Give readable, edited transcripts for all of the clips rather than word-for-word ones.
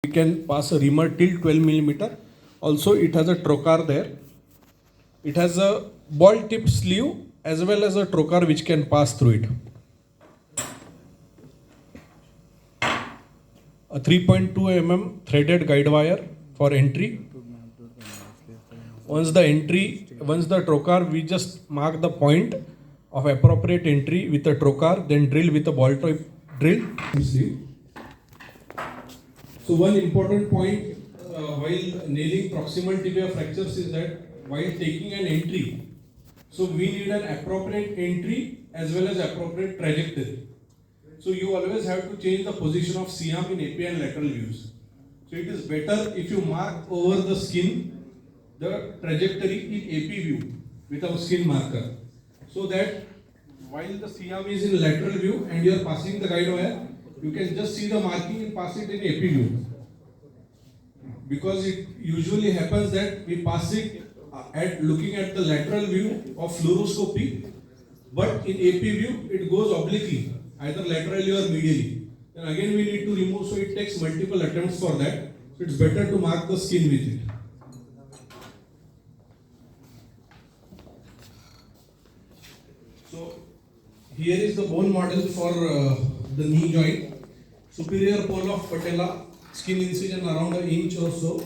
We can pass a reamer till 12 millimeter. Also, it has a trocar there. It has a ball tip sleeve as well as a trocar which can pass through it. A 3.2 mm threaded guide wire for entry. Once the trocar, we just mark the point of appropriate entry with a trocar, then drill with a ball tip drill. So one important point while nailing proximal tibia fractures is that while taking an entry, so we need an appropriate entry as well as appropriate trajectory. So you always have to change the position of C-arm in AP and lateral views. So it is better if you mark over the skin the trajectory in AP view with a skin marker, so that while the C-arm is in lateral view and you are passing the guide wire, you can just see the marking and pass it in AP view. Because it usually happens that we pass it at looking at the lateral view of fluoroscopy, but in AP view it goes obliquely, either laterally or medially. Then again we need to remove, so it takes multiple attempts for that. So it's better to mark the skin with it. So here is the bone model for the knee joint. Superior pole of patella, skin incision around an inch or so.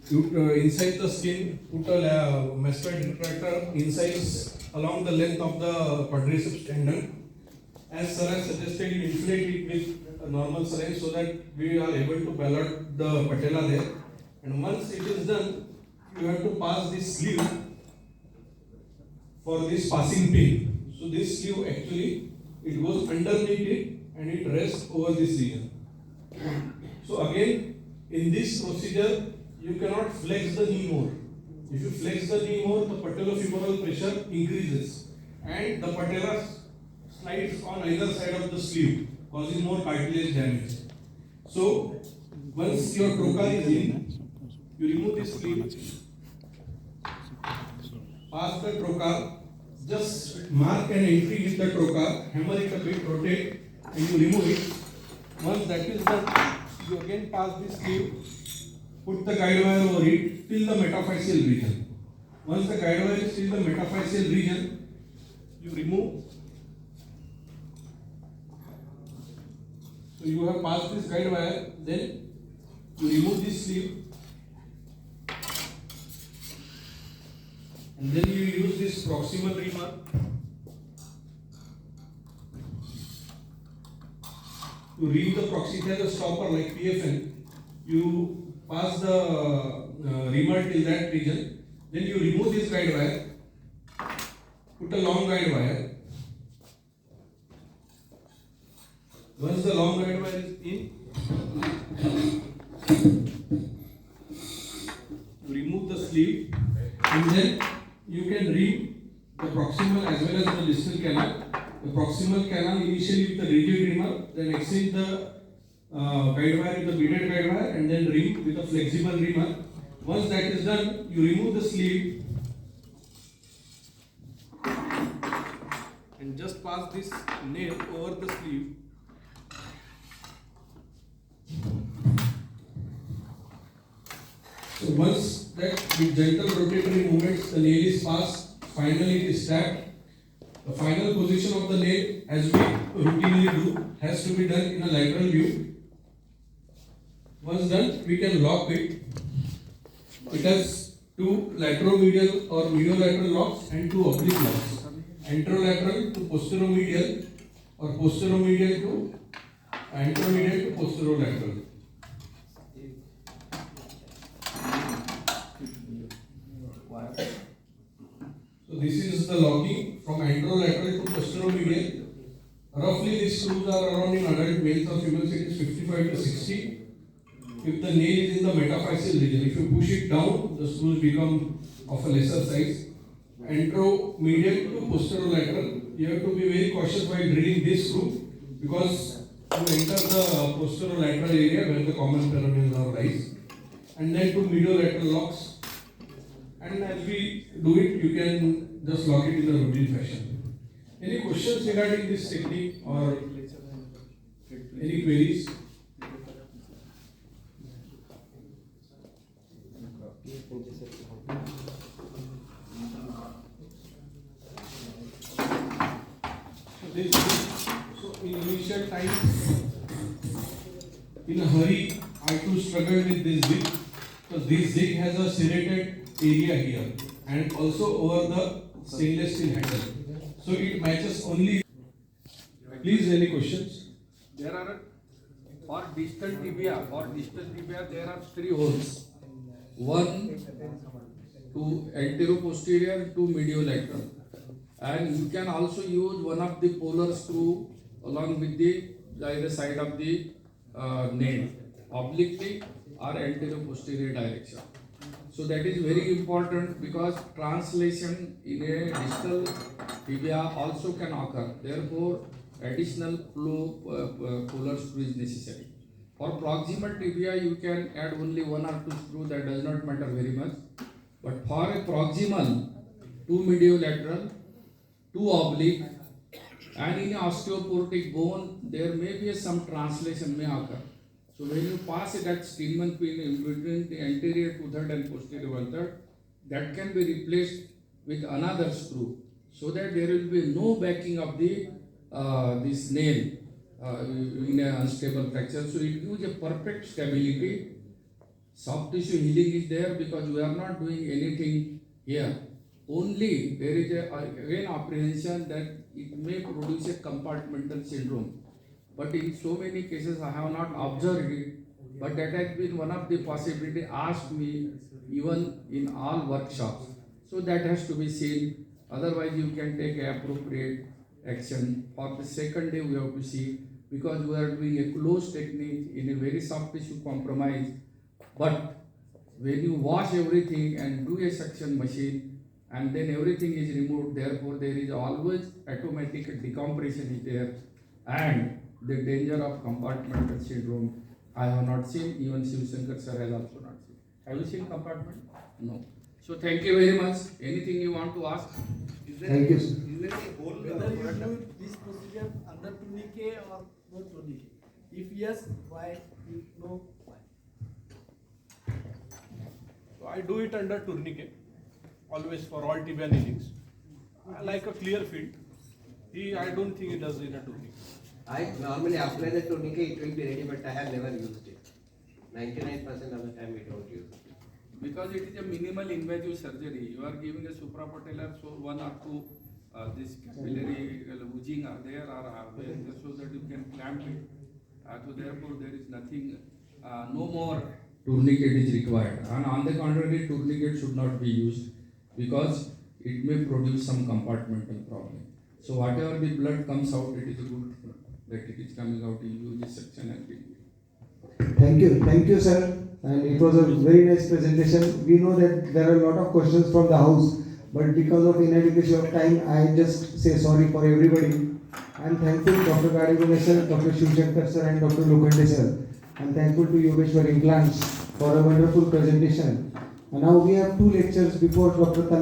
Inside the skin, put a mastoid retractor incise along the length of the quadriceps tendon. As sir has suggested, you inflate it with a normal syringe so that we are able to ballot the patella there. And once it is done, you have to pass this sleeve for this passing pin. So this sleeve actually, it goes underneath it and it rests over this region. So again, in this procedure, you cannot flex the knee more. If you flex the knee more, the patellofemoral pressure increases and the patella slides on either side of the sleeve, causing more cartilage damage. So once your trocar is in, you remove this sleeve, pass the trocar, just mark an entry with the trocar, hammer it a bit, rotate, and you remove it. Once that is done, you again pass this sleeve, put the guide wire over it till the metaphyseal region. Once the guide wire is till the metaphyseal region, you remove. So you have passed this guide wire, then you remove this sleeve, and then you use this proximal reamer to ream the proximal. It has a stopper like PFN. You pass the reamer till that region, then you remove this guide wire, put a long guide wire. Once the long guide wire is in, you remove the sleeve and then you can ream the proximal as well as the distal canal. The proximal canal initially with the rigid reamer, then extend the guide wire with the beaded guide wire and then ream with a flexible reamer. Once that is done, you remove the sleeve and just pass this nail over the sleeve. So once that with gentle rotatory movements the nail is passed, finally it is tapped. The final position of the nail, as we routinely do, has to be done in a lateral view. Once done, we can lock it. It has two lateromedial or mediolateral locks and two oblique locks. Anterolateral to posteromedial or posteromedial to anteromedial to posterolateral. So this is the locking from anterolateral to posteromedial. Roughly these screws are around in adult males or females it is 55 to 60. If the nail is in the metaphyseal region, if you push it down, the screws become of a lesser size. Anteromedial to posterolateral, you have to be very cautious while drilling this screw because you enter the posterolateral area where the common peroneal nerve lies. And then to mediolateral locks. And as we do it, you can just lock it in the routine fashion. Any questions regarding this technique or any queries? this zig. So in initial time, in a hurry, I too struggled with this zig. So this zig has a serrated area here and also over the stainless steel handle. So it matches only. Please, any questions? There are for distal tibia there are 3 holes. One to anteroposterior, to mediolateral, and you can also use one of the polar screw along with the either side of the nail, obliquely or anteroposterior direction. So that is very important because translation in a distal tibia also can occur. Therefore, additional polar screw is necessary. For proximal tibia, you can add only 1 or 2 screws. That does not matter very much. But for a proximal, 2 mediolateral, 2 oblique, and in osteoporotic bone, there may be some translation may occur. So when you pass that Stillman pin in between the anterior 2/3 and posterior 1/3, that can be replaced with another screw, so that there will be no backing of the this nail in an unstable fracture. So it gives a perfect stability. Soft tissue healing is there because we are not doing anything here. Only there is again apprehension that it may produce a compartmental syndrome. But in so many cases I have not observed it, but that has been one of the possibility asked me even in all workshops. So that has to be seen. Otherwise you can take appropriate action. For the second day we have to see, because we are doing a closed technique in a very soft tissue compromise. But when you wash everything and do a suction machine and then everything is removed, therefore there is always automatic decompression is there, and the danger of compartmental syndrome I have not seen, even Shiv Shankar sir has also not seen. Have you seen compartment? No. So thank you very much. Anything you want to ask? Thank you, sir. Is there any whole Whether you do this procedure under tourniquet or no tourniquet? If yes, why? If no, why? So I do it under tourniquet, always for all tibia nailings. I like a clear field. I don't think he does in a tourniquet. I normally apply the tourniquet, it will be ready, but I have never used it. 99% of the time we don't use it. Because it is a minimal invasive surgery, you are giving a suprapatellar, so 1 or 2 this capillary oozing are there or are there, so that you can clamp it. So therefore there is nothing, no more tourniquet is required. And on the contrary, tourniquet should not be used because it may produce some compartmental problem. So whatever the blood comes out, it is good that it is coming out. You use this section and Thank you, sir. And it was a very nice presentation. We know that there are a lot of questions from the house, but because of inadequacy of time, I just say sorry for everybody. I am thankful to Dr. Gadegole sir, Dr. Shiv Shankar sir, and Dr. Lokhande sir. I am thankful to Yogeshwar Implants for a wonderful presentation. And now we have 2 lectures before Dr. Tanna